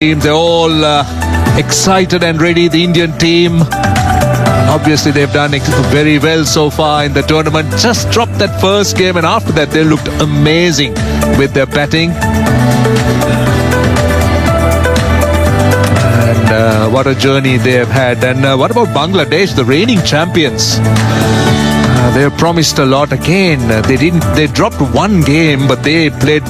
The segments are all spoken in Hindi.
They're all excited and ready, the Indian team. Obviously, they've done very well so far in the tournament. Just dropped that first game, and after that, they looked amazing with their batting. And what a journey they have had. And what about Bangladesh, the reigning champions? They have promised a lot again. They dropped one game, but they played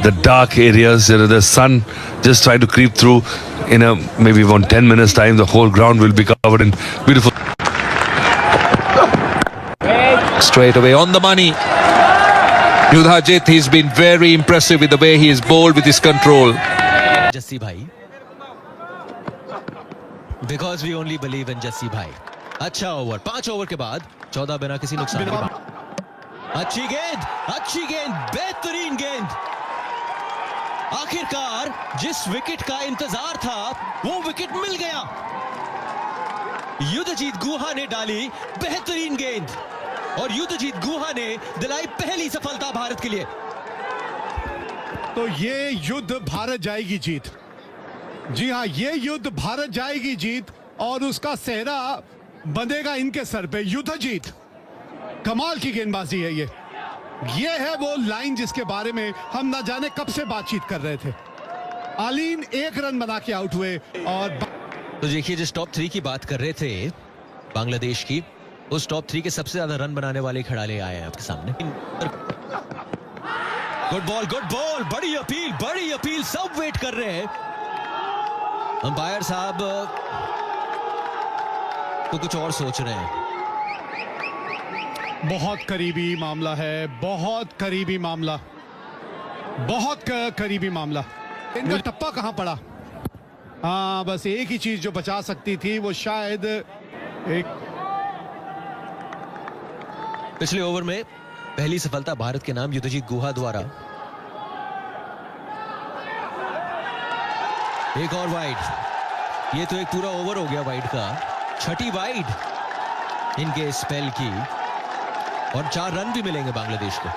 the dark areas, the sun just trying to creep through. In maybe 10 minutes time, the whole ground will be covered in beautiful. Straight away on the money. Yudhajit, he's been very impressive with the way he is bowled with his control. Jassi bhai, because we only believe in Jassi bhai. अच्छा ओवर, 5 ओवर के बाद 14 बिना किसी नुकसान के बाद अच्छी गेंद, बेहतरीन गेंद। आखिरकार जिस विकेट का इंतजार था वो विकेट मिल गया। युद्धजीत गुहा ने डाली बेहतरीन गेंद और युद्धजीत गुहा ने दिलाई पहली सफलता भारत के लिए। तो ये युद्ध भारत जाएगी जीत। जी हां, ये युद्ध भारत जाएगी जीत और उसका सेहरा बंधेगा इनके सर पे। युद्धजीत, कमाल की गेंदबाजी है ये है वो लाइन जिसके बारे में हम ना जाने कब से बातचीत कर रहे थे। आलीन 1 रन बना के आउट हुए। और तो देखिए, जिस टॉप 3 की बात कर रहे थे बांग्लादेश की, उस टॉप 3 के सबसे ज्यादा रन बनाने वाले खिलाड़ी आए हैं आपके सामने। गुड बॉल, बड़ी अपील, सब वेट कर रहे हैं। अंपायर साहब तो कुछ और सोच रहे हैं। बहुत करीबी मामला है, बहुत करीबी मामला। इनका टप्पा कहां पड़ा? हाँ, बस एक ही चीज जो बचा सकती थी वो शायद एक। पिछले ओवर में पहली सफलता भारत के नाम युद्धजीत गुहा द्वारा। एक और वाइड, ये तो एक पूरा ओवर हो गया वाइड का। छठी वाइड इनके स्पेल की और 4 रन भी मिलेंगे बांग्लादेश को।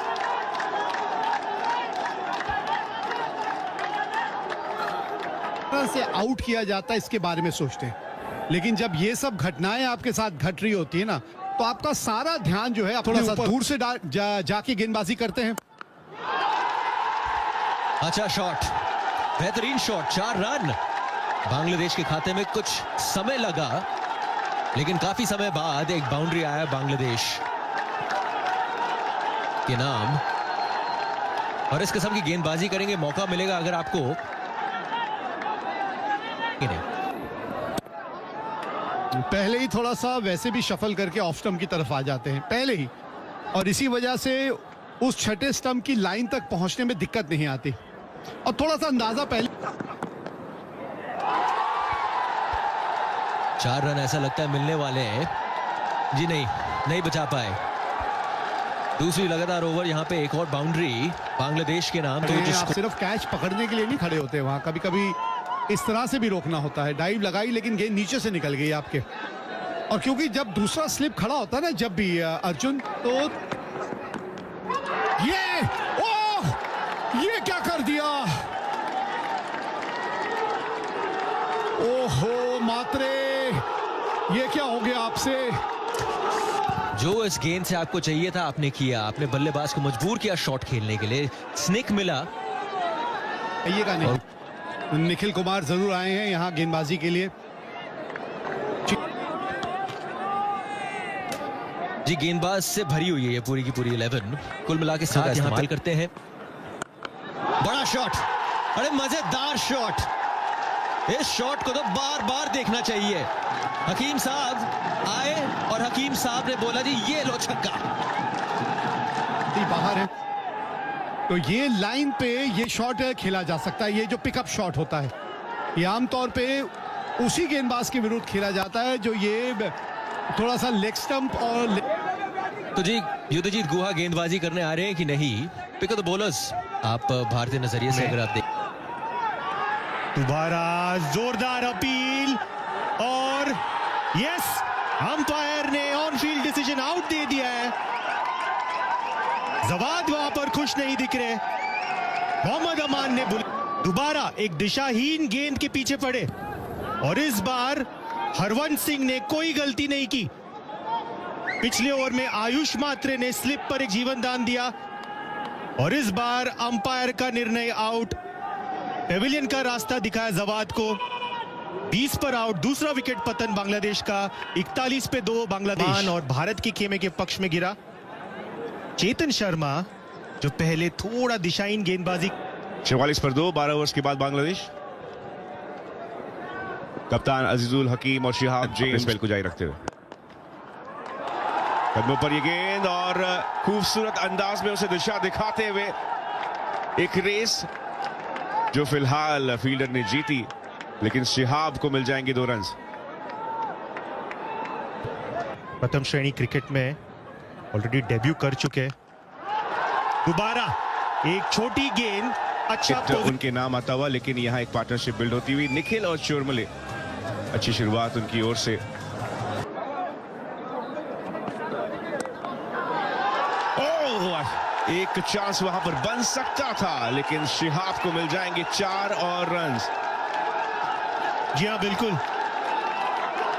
से आउट किया जाता है इसके बारे में सोचते हैं, लेकिन जब ये सब घटनाएं आपके साथ घट रही होती है ना, तो आपका सारा ध्यान जो है थोड़ा सा दूर से जाके गेंदबाजी करते हैं। अच्छा शॉट, बेहतरीन शॉट, 4 रन बांग्लादेश के खाते में। कुछ समय लगा, लेकिन काफी समय बाद एक बाउंड्री आया बांग्लादेश के नाम। और इस किस्म की गेंदबाजी करेंगे, मौका मिलेगा अगर आपको। पहले ही थोड़ा सा वैसे भी शफल करके ऑफ स्टंप की तरफ आ जाते हैं पहले ही, और इसी वजह से उस छठे स्टंप की लाइन तक पहुंचने में दिक्कत नहीं आती। और थोड़ा सा अंदाजा पहले 4 रन ऐसा लगता है मिलने वाले हैं। जी नहीं बचा पाए। दूसरी लगातार ओवर, यहाँ पे एक और बाउंड्री बांग्लादेश के नाम। तो आप सिर्फ कैच पकड़ने के लिए नहीं खड़े होते वहां, कभी कभी इस तरह से भी रोकना होता है। डाइव लगाई लेकिन गेंद नीचे से निकल गई आपके। और क्योंकि जब दूसरा स्लिप खड़ा होता है ना, जब भी अर्जुन, तो ये क्या कर दिया? ओहो मात्रे, ये क्या हो गया आपसे? जो इस गेंद से आपको चाहिए था आपने किया। आपने बल्लेबाज को मजबूर किया शॉट खेलने के लिए। स्निक मिला। ये का नहीं। निखिल कुमार जरूर आए हैं यहाँ गेंदबाजी के लिए। जी, गेंदबाज से भरी हुई है ये पूरी की पूरी 11। कुल मिला के 7 इस्तेमाल करते हैं। बड़ा शॉट, अरे मजेदार शॉट। इस शॉट को तो बार बार देखना चाहिए। हकीम साहब आए और हकीम साहब ने बोला जी ये लो छक्का। बाहर है, तो ये लाइन पे ये शॉट खेला जा सकता है। ये जो पिकअप शॉट होता है, ये आमतौर पे उसी गेंदबाज के विरुद्ध खेला जाता है जो ये थोड़ा सा लेग स्टंप और तो जी, युद्धजीत गुहा गेंदबाजी करने आ रहे हैं कि नहीं? पिक द बॉलर्स आप भारतीय नजरिए से अगर आप देख। दोबारा जोरदार अपील और यस, अंपायर ने ऑन फील्ड डिसीजन आउट दे दिया है। जवाद वहां पर खुश नहीं दिख रहे। मोहम्मद अमान ने दोबारा एक दिशाहीन गेंद के पीछे पड़े और इस बार हरवंश सिंह ने कोई गलती नहीं की। पिछले ओवर में आयुष मात्रे ने स्लिप पर एक जीवन दान दिया और इस बार अंपायर का निर्णय आउट। पेविलियन का रास्ता दिखाया जवाद को। 20 पर आउट। दूसरा विकेट पतन बांग्लादेश का। 41 पे 2 बांग्लादेश और भारत के खेमे के पक्ष में गिरा। चेतन शर्मा जो पहले थोड़ा दिशाहीन गेंदबाजी। 44 पर 2, 12 ओवर्स के बाद बांग्लादेश। कप्तान अजीजुल हकीम और शिहाब जेम्स स्पेल को जारी रखते हुए कदमों पर ये गेंद और खूबसूरत अंदाज में उसे दिशा दिखाते हुए एक रेस जो फिलहाल फील्डर ने जीती, लेकिन शिहाब को मिल जाएंगे 2 रन। प्रथम श्रेणी क्रिकेट में ऑलरेडी डेब्यू कर चुके हैं। दोबारा एक छोटी गेंद। अच्छा उनके नाम आता हुआ, लेकिन यहां एक पार्टनरशिप बिल्ड होती हुई। निखिल और चोरमले, अच्छी शुरुआत उनकी ओर से। एक चांस वहां पर बन सकता था, लेकिन शिहाब को मिल जाएंगे 4 और रन। जी हाँ, बिल्कुल।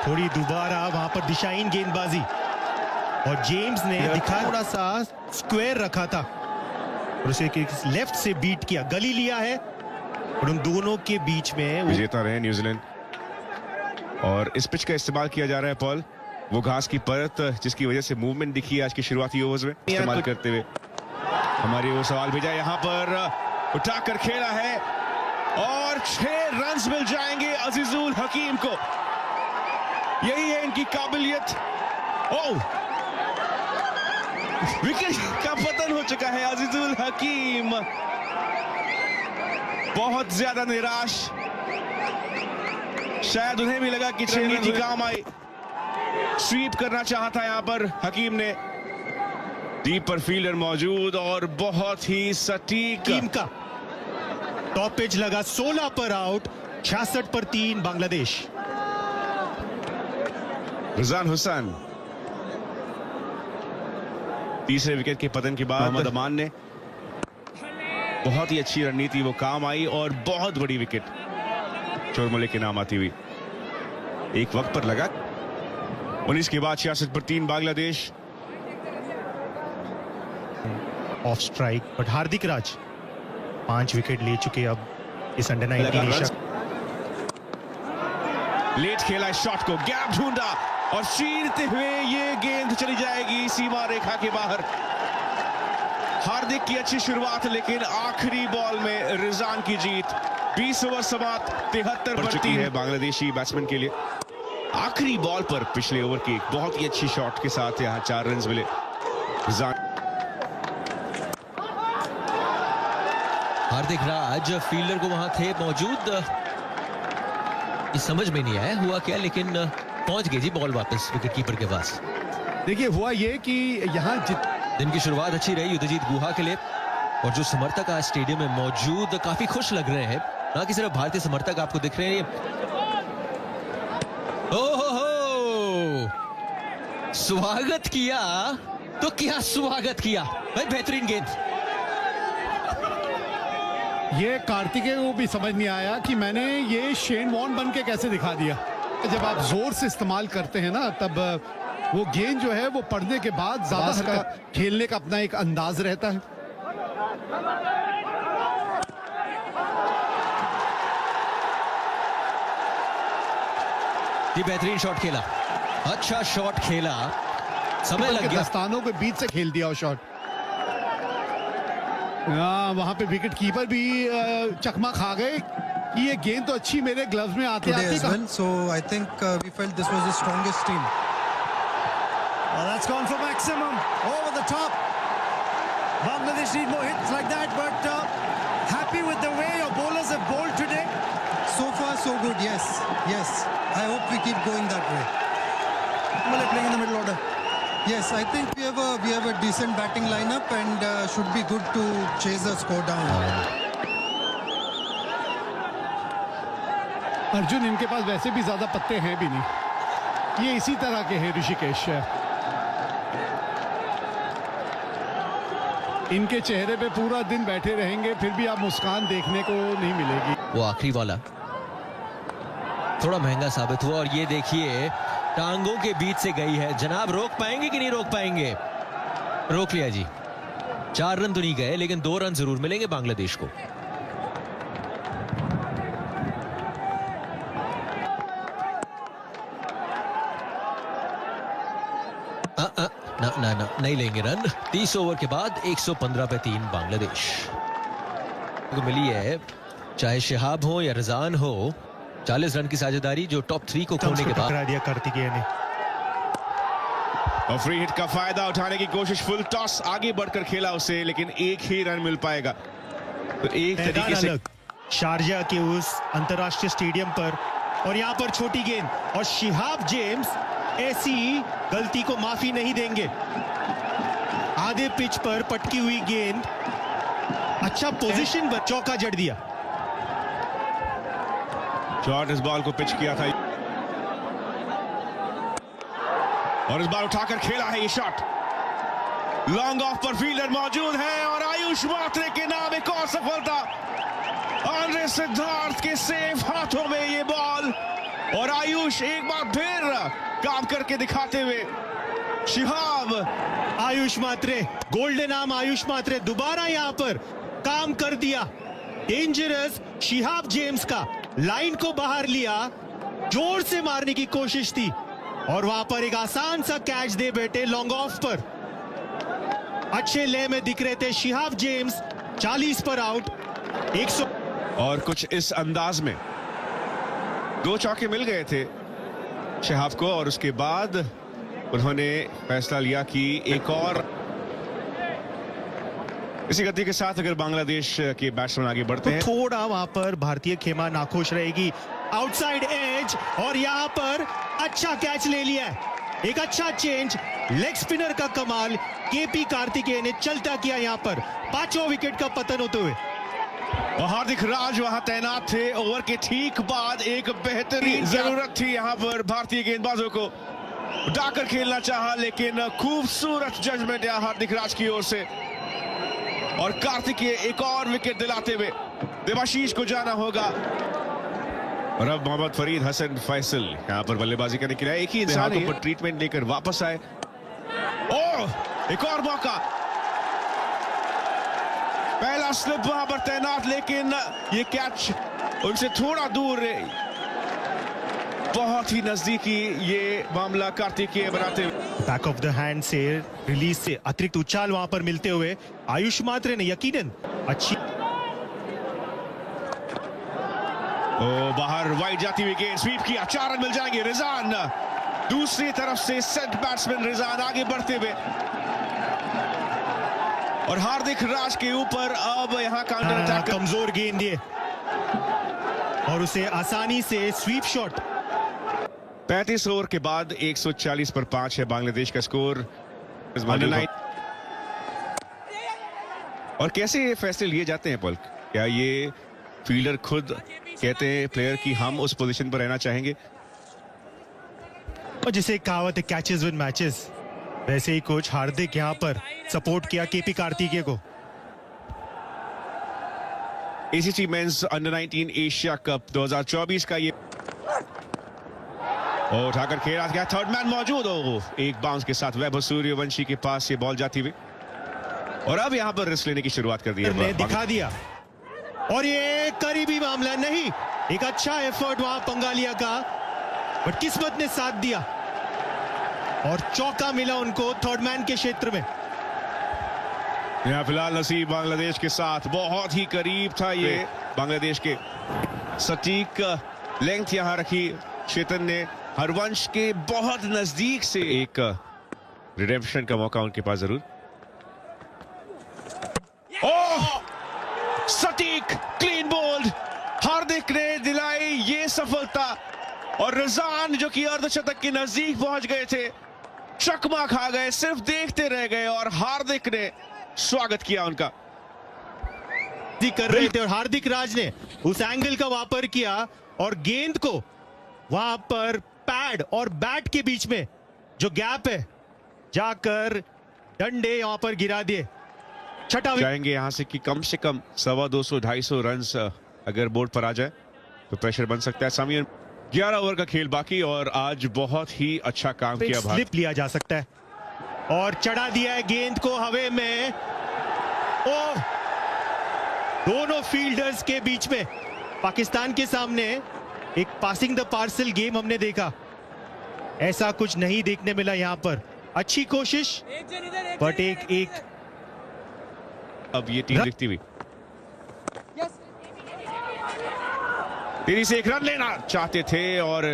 थोड़ी दोबारा वहां पर दिशाहीन गेंदबाजी और जेम्स ने दिखाया थोड़ा सा स्क्वायर रखा था और उसे लेफ्ट से बीट किया, गली लिया है और उन दोनों के बीच में विजेता रहे न्यूजीलैंड। और इस पिच का इस्तेमाल किया जा रहा है पॉल, वो घास की परत जिसकी वजह से मूवमेंट दिखी है आज के शुरुआती ओवर्स में इस्तेमाल करते हुए। हमारे वो सवाल भेजा, यहां पर उठाकर खेला है और 6 रन मिल जाएंगे अजीजुल हकीम को। यही है इनकी काबिलियत। विकेट का पतन हो चुका है। अजीजुल हकीम बहुत ज्यादा निराश, शायद उन्हें भी लगा कि रणनीति काम आई। स्वीप करना चाहता यहां पर हकीम ने। डीप पर फील्डर मौजूद और बहुत ही सटीक। टीम का टॉप पिच लगा। 16 पर आउट। 66 पर 3 बांग्लादेश। रिजवान हुसैन तीसरे विकेट के पतन के बाद मोहम्मद अमान ने बहुत ही अच्छी रणनीति, वो काम आई और बहुत बड़ी विकेट चोरमले के नाम आती हुई। एक वक्त पर लगा 19 के बाद 66 पर 3 Bangladesh. Of strike but Hardik Raj 5 wicket ले चुके अब इस अंडर 19 एशिया। लेट खेला शॉट को, गैप ढूंढा और चीरते हुए ये गेंद चली जाएगी सीमा रेखा के बाहर। हार्दिक की अच्छी शुरुआत, लेकिन आखिरी बॉल में रिजवान की जीत। 20 ओवर समाप्त, 73 पर 3 है बांग्लादेशी बैट्समैन के लिए। आखिरी बॉल पर पिछले ओवर की एक बहुत ही अच्छी शॉट के साथ यहाँ 4 रन मिले। रिजवान हार्दिक राज फील्डर को वहां थे मौजूद। ये समझ में नहीं आया हुआ क्या, लेकिन पहुंच गई जी बॉल वापस विकेट कीपर के पास। देखिए हुआ ये कि यहाँ दिन की शुरुआत अच्छी रही युद्धजीत गुहा के लिए और जो समर्थक आज स्टेडियम में मौजूद काफी खुश लग रहे हैं। ना कि सिर्फ भारतीय समर्थक आपको दिख रहे हैं। ओहो, स्वागत किया तो क्या स्वागत किया भाई, बेहतरीन गेंद। ये कार्तिकेय को भी समझ नहीं आया कि मैंने ये शेन वॉर्न बन के कैसे दिखा दिया। जब आप जोर से इस्तेमाल करते हैं ना, तब वो गेंद जो है वो पड़ने के बाद ज्यादा खेलने का अपना एक अंदाज रहता है। ये बेहतरीन शॉट खेला, अच्छा शॉट खेला, समय लग गया। दस्तानों के बीच से खेल दिया वो शॉट। वहां पे विकेट कीपर भी चकमा खा गए कि ये गेंद तो अच्छी मेरे ग्लव्स में आते आते। So I think we felt this was the strongest team. Well, that's gone for maximum over the top. Bangladesh need more hits like that, but happy with the way your bowlers have bowled today. So far so good. Yes. I hope we keep going that way. Well, playing in the middle order. Yes, I think we have a decent batting lineup and should be good to chase the score down. Arjun, इनके पास वैसे भी ज्यादा पत्ते हैं भी नहीं, ये इसी तरह के हैं ऋषिकेश। इनके चेहरे पे पूरा दिन बैठे रहेंगे फिर भी आप मुस्कान देखने को नहीं मिलेगी। वो आखिरी वाला थोड़ा महंगा साबित हुआ और ये देखिए टांगों के बीच से गई है। जनाब रोक पाएंगे कि नहीं रोक पाएंगे? रोक लिया जी। 4 रन तो नहीं गए लेकिन 2 रन जरूर मिलेंगे बांग्लादेश को। ना नहीं लेंगे रन। 30 ओवर के बाद 115 पे 3 बांग्लादेश को मिली है। चाहे शिहाब हो या रजान हो, 40 रन की साझेदारी जो टॉप 3 को खोने के बाद टकरा दिया कार्तिकेय ने। और फ्री हिट का फायदा उठाने की कोशिश, फुल टॉस आगे बढ़कर खेला उसे, लेकिन एक ही रन मिल पाएगा। तो एक तरीके से शारजा के उस अंतरराष्ट्रीय स्टेडियम पर, और यहां पर छोटी गेंद, और शिहाब जेम्स ऐसी गलती को माफी नहीं देंगे। आधे पिच पर पटकी हुई गेंद, अच्छा पोजीशन पर चौका जड़ दिया। शॉट इस बॉल को पिच किया था और इस बार उठाकर खेला है ये शॉट। लॉन्ग ऑफ पर फील्डर मौजूद है और आयुष मात्रे के नाम एक और सफलता। आंद्रे सिद्धार्थ के सेफ हाथों में ये बॉल और आयुष एक बार फिर काम करके दिखाते हुए। शिहाब, आयुष मात्रे, गोल्डन आर्म आयुष मात्रे दोबारा यहां पर काम कर दिया। डेंजरस शिहाब जेम्स का लाइन को बाहर लिया, जोर से मारने की कोशिश थी और वहां पर एक आसान सा कैच दे बैठे लॉन्ग ऑफ पर। अच्छे ले में दिख रहे थे शिहाब जेम्स। 40 पर आउट, 100 और कुछ इस अंदाज में 2 चौके मिल गए थे शिहाब को और उसके बाद उन्होंने फैसला लिया कि एक और। इसी गति के साथ अगर बांग्लादेश के बैट्समैन आगे बढ़ते हैं, थोड़ा वहां पर भारतीय खेमा नाखुश रहेगी। आउटसाइड एज और यहां पर अच्छा कैच ले लिया है। एक अच्छा चेंज, लेग स्पिनर का कमाल। केपी कार्तिकेय ने चलता किया यहां पर 5वां विकेट का पतन होते हुए। और हार्दिक राज वहां तैनात थे। ओवर के ठीक बाद एक बेहतरीन जरूरत थी यहां पर भारतीय गेंदबाजों को उठाकर खेलना चाहा, लेकिन खूबसूरत जजमेंट यहां हार्दिक राज की ओर से और कार्तिकेय एक और विकेट दिलाते हुए देवाशीष को जाना होगा। और अब मोहम्मद फरीद हसन फैसल यहां पर बल्लेबाजी करने के लिए एक ही इंसान पर ट्रीटमेंट लेकर वापस आए। ओह, एक और मौका। पहला स्लिप वहां पर तैनात, लेकिन ये कैच उनसे थोड़ा दूर, बहुत ही नजदीकी ये मामला कार्तिकेय बनाते हुए। बैक ऑफ द हैंड से रिलीज से अतिरिक्त उछाल वहां पर मिलते हुए आयुष मात्रे ने यकीनन अच्छी। बाहर वाइड जाती हुई गेंद, स्वीप किया, 4 रन मिल जाएंगे। रिजान दूसरी तरफ से सेट बैट्समैन रिजान आगे बढ़ते हुए और हार्दिक राज के ऊपर अब यहां काउंटर अटैक। कमजोर गेंद ये और उसे आसानी से स्वीप शॉट। 35 ओवर के बाद 140 पर 5 है बांग्लादेश का स्कोर। और कैसे ये फैसले लिए जाते हैं पलक? क्या ये फील्डर खुद कहते हैं प्लेयर कि हम उस पोजीशन पर रहना चाहेंगे? और जिसे कहावत है कैचेस विन मैचेस, वैसे ही कोच हार्दिक यहां पर सपोर्ट किया केपी कार्तिकेय को। ACC men's under 19 Asia Cup 2024 का ये उठाकर खेला गया, थर्ड मैन मौजूद हो, एक बाउंस के साथ वैभव सूर्यवंशी के पास ये बॉल जाती हुई और अब यहां पर रिस्क लेने की शुरुआत कर दी है। दिखा दिया और ये करीबी मामला नहीं, एक अच्छा एफर्ट वहां पंगालिया का, बट किस्मत ने साथ दिया और चौका मिला उनको थर्ड मैन के क्षेत्र में। यहां फिलहाल नसीब बांग्लादेश के साथ बहुत ही करीब था ये। बांग्लादेश के सटीक लेंथ यहां रखी चेतन ने। हरवंश के बहुत नजदीक से एक रिडेम्पशन का मौका उनके पास जरूर। ओह, सटीक क्लीन बोल्ड, हार्दिक ने दिलाई ये सफलता और रजान जो कि अर्धशतक के नजदीक पहुंच गए थे, चकमा खा गए, सिर्फ देखते रह गए और हार्दिक ने स्वागत किया उनका। कर रहे थे और हार्दिक राज ने उस एंगल का वापर किया और गेंद को वहां पर पैड और बैट के बीच में जो गैप है जाकर डंडे यहां पर गिरा दिए। छठा जाएंगे यहाँ से कि कम से कम 250-250 रन अगर बोर्ड पर आ जाए तो प्रेशर बन सकता है। समीर 11 ओवर का खेल बाकी और आज बहुत ही अच्छा काम किया भारत। स्लिप लिया जा सकता है और चढ़ा दिया है गेंद को हवा में। ओह, दोनों फील्डर्स के बीच में पाकिस्तान के सामने एक पासिंग द पार्सल गेम हमने देखा, ऐसा कुछ नहीं देखने मिला यहां पर। अच्छी कोशिश बट एक अब ये टीम दिखती हुई तेरी से एक रन लेना चाहते थे और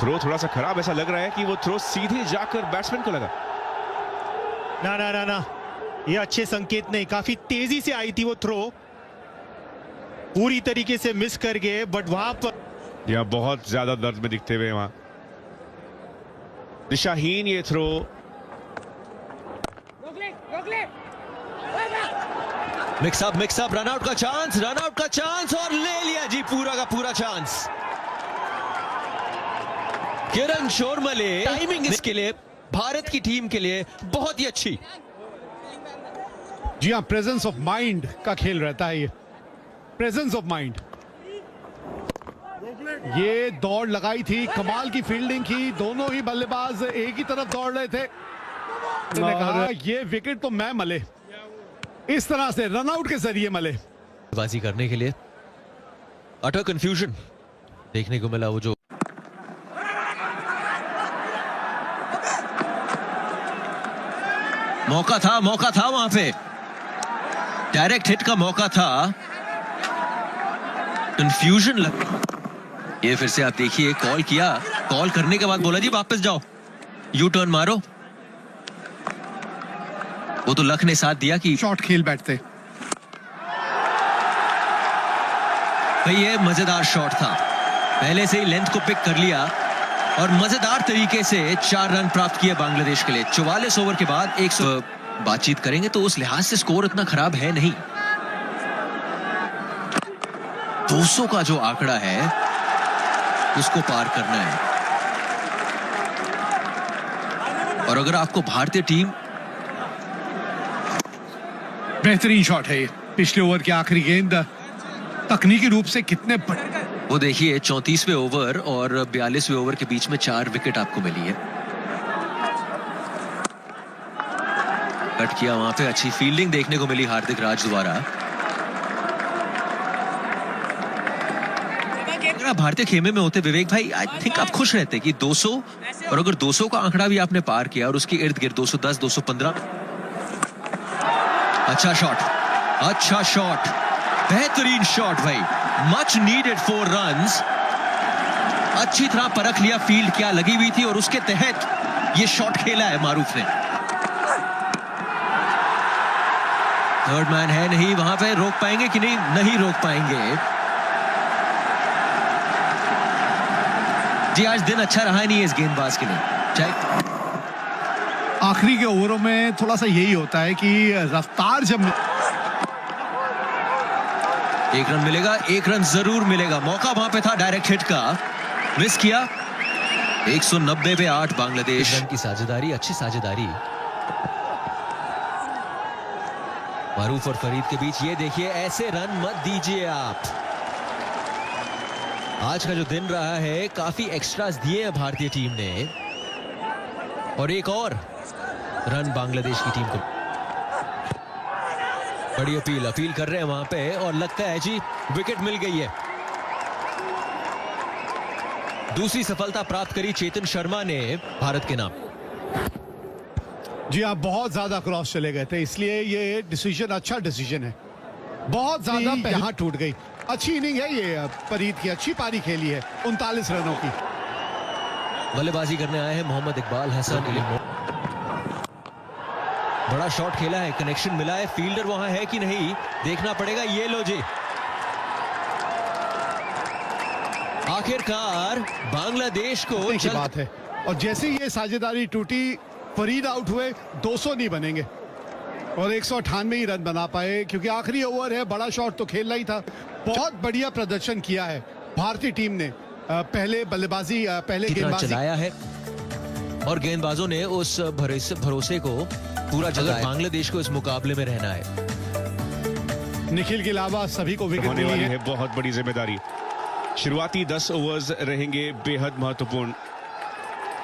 थ्रो थोड़ा सा खराब ऐसा लग रहा है कि वो थ्रो सीधे जाकर बैट्समैन को लगा। ना ना ना ना, ये अच्छे संकेत नहीं। काफी तेजी से आई थी वो थ्रो, पूरी तरीके से मिस कर गए बट वहां पर यह बहुत ज्यादा दर्द में दिखते हुए वहां दिशाहीन ये थ्रो। मिक्सअप रनआउट का चांस और ले लिया जी पूरा का पूरा चांस। किरण शोरमले टाइमिंग इसके लिए भारत की टीम के लिए बहुत ही अच्छी। जी हाँ, प्रेजेंस ऑफ माइंड का खेल रहता है ये, प्रेजेंस ऑफ माइंड। ये दौड़ लगाई थी, कमाल की फील्डिंग की, दोनों ही बल्लेबाज एक ही तरफ दौड़ रहे थे। उन्होंने कहा ये विकेट तो मैं मले, इस तरह से रनआउट के जरिए मले। बाजी करने के लिए अटर कंफ्यूजन देखने को मिला। वो जो मौका था वहां पे, डायरेक्ट हिट का मौका था, कंफ्यूजन लग। ये फिर से आप देखिए, कॉल किया, कॉल करने के बाद बोला जी वापस जाओ, यू टर्न मारो। वो तो लख ने साथ दिया कि शॉट खेल बैठते। भाई ये मजेदार शॉट था, पहले से ही लेंथ को पिक कर लिया और मजेदार तरीके से 4 रन प्राप्त किए बांग्लादेश के लिए। 44 ओवर के बाद 100। बातचीत करेंगे तो उस लिहाज से स्कोर इतना खराब है नहीं। 200 का जो आंकड़ा है उसको पार करना है। और अगर आपको भारतीय टीम, बेहतरीन शॉट है ये, पिछले ओवर की आखिरी गेंद तकनीकी रूप से कितने वो देखिए 34वें ओवर और 42वें ओवर के बीच में 4 विकेट आपको मिली है। कट किया वहां पे, अच्छी फील्डिंग देखने को मिली हार्दिक राज द्वारा। अगर आप भारतीय खेमे में होते विवेक भाई, आई थिंक आप खुश रहते कि 200, और अगर 200 का आंकड़ा भी आपने पार किया और उसके इर्द गिर्द 210, 215। अच्छा शॉट, बेहतरीन शॉट भाई, मच नीडेड 4 रन्स। अच्छी तरह परख लिया फील्ड क्या लगी हुई थी और उसके तहत ये शॉट खेला है मारूफ ने। थर्ड मैन है नहीं वहां पे, रोक पाएंगे कि नहीं रोक पाएंगे जी। आज दिन अच्छा रहा नहीं है इस गेंदबाज के लिए। चाहे आखिरी के ओवरों में थोड़ा सा यही होता है कि रफ्तार जब 1 रन मिलेगा, 1 रन जरूर मिलेगा। मौका वहां पे था डायरेक्ट हिट का, मिस किया। 190 पे 8 बांग्लादेश। रन की साझेदारी, अच्छी साझेदारी मारूफ और फरीद के बीच। ये देखिए, ऐसे रन मत दीजिए आप। आज का जो दिन रहा है, काफी एक्स्ट्रास दिए हैं भारतीय टीम ने और एक और रन बांग्लादेश की टीम को। बड़ी अपील कर रहे हैं वहां पे और लगता है जी विकेट मिल गई है। दूसरी सफलता प्राप्त करी चेतन शर्मा ने भारत के नाम। जी आप बहुत ज्यादा क्रॉस चले गए थे, इसलिए ये डिसीजन अच्छा डिसीजन है। बहुत ज्यादा यहाँ टूट गई। अच्छी इनिंग है ये फरीद की, अच्छी पारी खेली है 39 रनों की। बल्लेबाजी करने आए हैं मोहम्मद इकबाल हसन। बड़ा शॉट खेला है, कनेक्शन मिला है, फील्डर वहां है कि नहीं देखना पड़ेगा। ये लो जी, आखिरकार बांग्लादेश को की बात है। और जैसे ये साझेदारी टूटी, फरीद आउट हुए, 200 नहीं बनेंगे और 198 ही रन बना पाए क्योंकि आखिरी ओवर है। बड़ा शॉट तो खेलना ही था। बहुत बढ़िया प्रदर्शन किया है भारतीय टीम ने। पहले बल्लेबाजी, पहले गेंदबाजी चलाया है और गेंदबाजों ने उस भरोसे को पूरा जताया। बांग्लादेश को इस मुकाबले में रहना है। निखिल के अलावा सभी को विकेट होने मिली वाली है। है बहुत बड़ी जिम्मेदारी। शुरुआती 10 ओवर्स रहेंगे बेहद महत्वपूर्ण।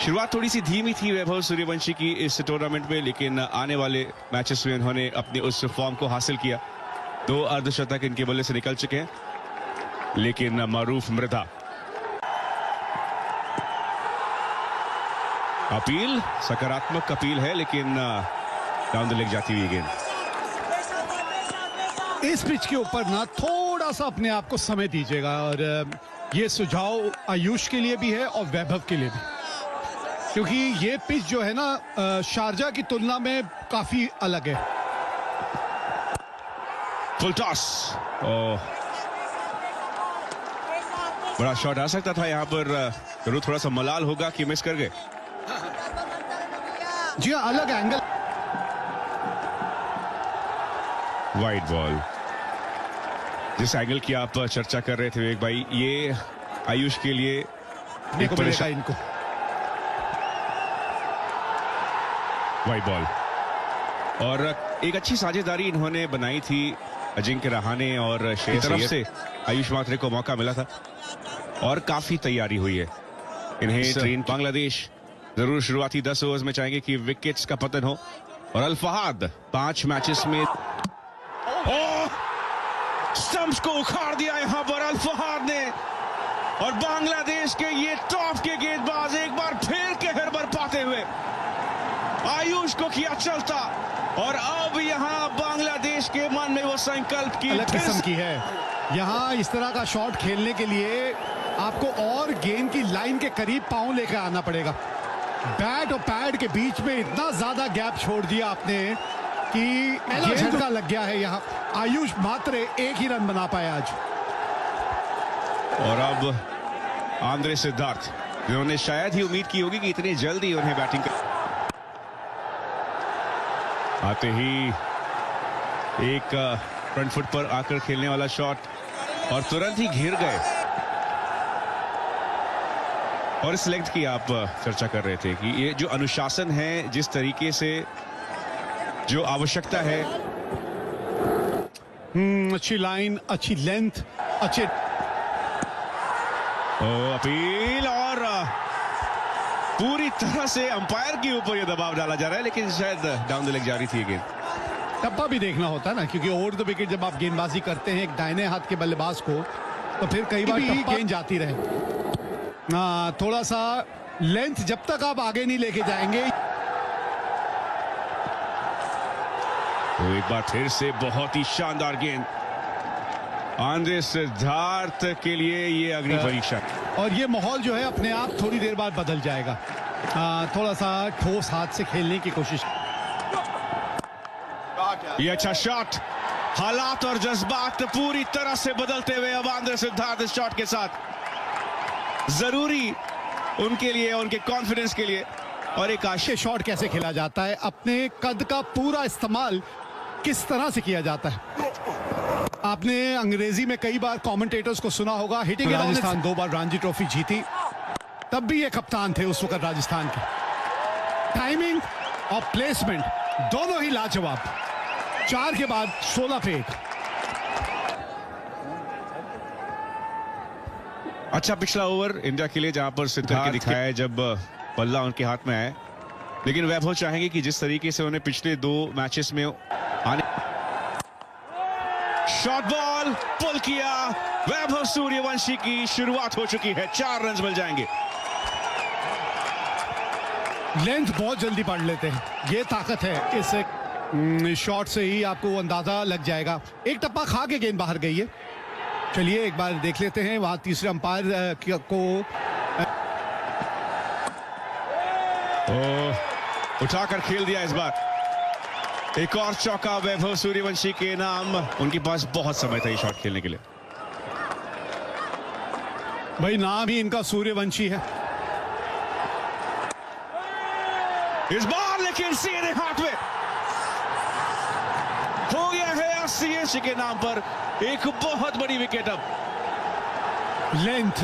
शुरुआत थोड़ी सी धीमी थी वैभव सूर्यवंशी की इस टूर्नामेंट में, लेकिन आने वाले मैचेस में उन्होंने अपने उस फॉर्म को हासिल किया। 2 अर्धशतक इनके बल्ले से निकल चुके हैं, लेकिन मारूफ मृधा। अपील, सकारात्मक अपील है, लेकिन डाउन द लेग जाती हुई गेंद। इस पिच के ऊपर ना थोड़ा सा अपने आप को समय दीजिएगा, और ये सुझाव आयुष के लिए भी है और वैभव के लिए भी, क्योंकि ये पिच जो है ना शारजा की तुलना में काफी अलग है। फुल टॉस, बड़ा शॉट आ सकता था यहां पर। जरूर थोड़ा सा मलाल होगा कि मिस कर गए। जी हाँ, अलग एंगल। वाइड बॉल, जिस एंगल की आप चर्चा कर रहे थे विवेक भाई, ये आयुष के लिए एक को मिलेगा इनको। वाइड बॉल, और एक अच्छी साझेदारी इन्होंने बनाई थी अजिंक्य रहाणे और शेर तरफ से आयुष मात्रे को मौका मिला था, और काफी तैयारी हुई है इन्हें ट्रेन। बांग्लादेश जरूर शुरुआती 10 ओवर्स में चाहेंगे कि विकेट्स का पतन हो, और अल फहाद 5 मैचेस में स्टंप्स को उखाड़ दिया यहां पर अल फहाद ने, और बांग्लादेश के ये टॉप के गेंदबाज एक बार फिर कहर बरपाते हुए आयुष को किया चलता, और अब यहां बांग्लादेश के मन में वो संकल्प की अलग किस्म की है। यहां इस तरह का शॉट खेलने के लिए आपको और गेंद की लाइन के करीब पांव लेकर आना पड़ेगा। बैट और पैड के बीच में इतना ज्यादा गैप छोड़ दिया आपने कि झटका लग गया है। यहाँ आयुष मात्र 1 ही रन बना पाए आज। और अब आंद्रे सिद्धार्थ, जिन्होंने शायद ही उम्मीद की होगी कि इतनी जल्दी उन्हें बैटिंग आते ही एक फ्रंट फुट पर आकर खेलने वाला शॉट, और तुरंत ही घिर गए। और इस लेंथ की आप चर्चा कर रहे थे कि ये जो अनुशासन है, जिस तरीके से जो आवश्यकता है, अच्छी लाइन, अच्छी लेंथ, अच्छे अपील, और पूरी तरह से अंपायर के ऊपर यह दबाव डाला जा रहा है, लेकिन शायद डाउन द लेग जा रही थी गेंद। टप्पा भी देखना होता है ना, क्योंकि ओवर द विकेट जब आप गेंदबाजी करते हैं एक दाहिने हाथ के बल्लेबाज को, तो फिर कई बार गेंद जाती रहे। थोड़ा सा लेंथ जब तक आप आगे नहीं लेके जाएंगे। तो एक बार फिर से बहुत ही शानदार गेंद आंद्रे सिद्धार्थ के लिए, ये अग्नि परीक्षा। और ये माहौल जो है अपने आप थोड़ी देर बाद बदल जाएगा। थोड़ा सा ठोस हाथ से खेलने की कोशिश। ये अच्छा शॉट, हालात और जज्बात पूरी तरह से बदलते हुए अब आंद्रे सिद्धार्थ इस शॉट के साथ, जरूरी उनके लिए, उनके कॉन्फिडेंस के लिए। और एक आशे शॉट कैसे खेला जाता है, अपने कद का पूरा इस्तेमाल किस तरह से किया जाता है। आपने अंग्रेजी में कई बार कमेंटेटर्स को सुना होगा। हिटिंग राजस्थान 2 बार रणजी ट्रॉफी जीती, तब भी ये कप्तान थे उस वक्त राजस्थान के। टाइमिंग और प्लेसमेंट दोनों ही लाजवाब। 4 के बाद 16 पे 1। अच्छा पिछला ओवर इंडिया के लिए, जहां पर सिद्धार्थ दिखाया है जब बल्ला उनके हाथ में आया, लेकिन वैभव चाहेंगे कि जिस तरीके से उन्हें पिछले 2 मैचेस में आने। शॉर्ट बॉल पुल किया, वैभव सूर्यवंशी की शुरुआत हो चुकी है। 4 रन मिल जाएंगे। लेंथ बहुत जल्दी पढ़ लेते हैं, ये ताकत है इस शॉट से ही आपको अंदाजा लग जाएगा। एक टप्पा खा के गेंद बाहर गई है। चलिए एक बार देख लेते हैं वहां तीसरे अंपायर को उठाकर खेल दिया इस बार। एक और चौका वैभव सूर्यवंशी के नाम। उनके पास बहुत समय था ये शॉट खेलने के लिए। भाई नाम ही इनका सूर्यवंशी है। इस बार लेकिन सीधे हाथ में हो गया है। सीएससी के नाम पर एक बहुत बड़ी विकेट। अब लेंथ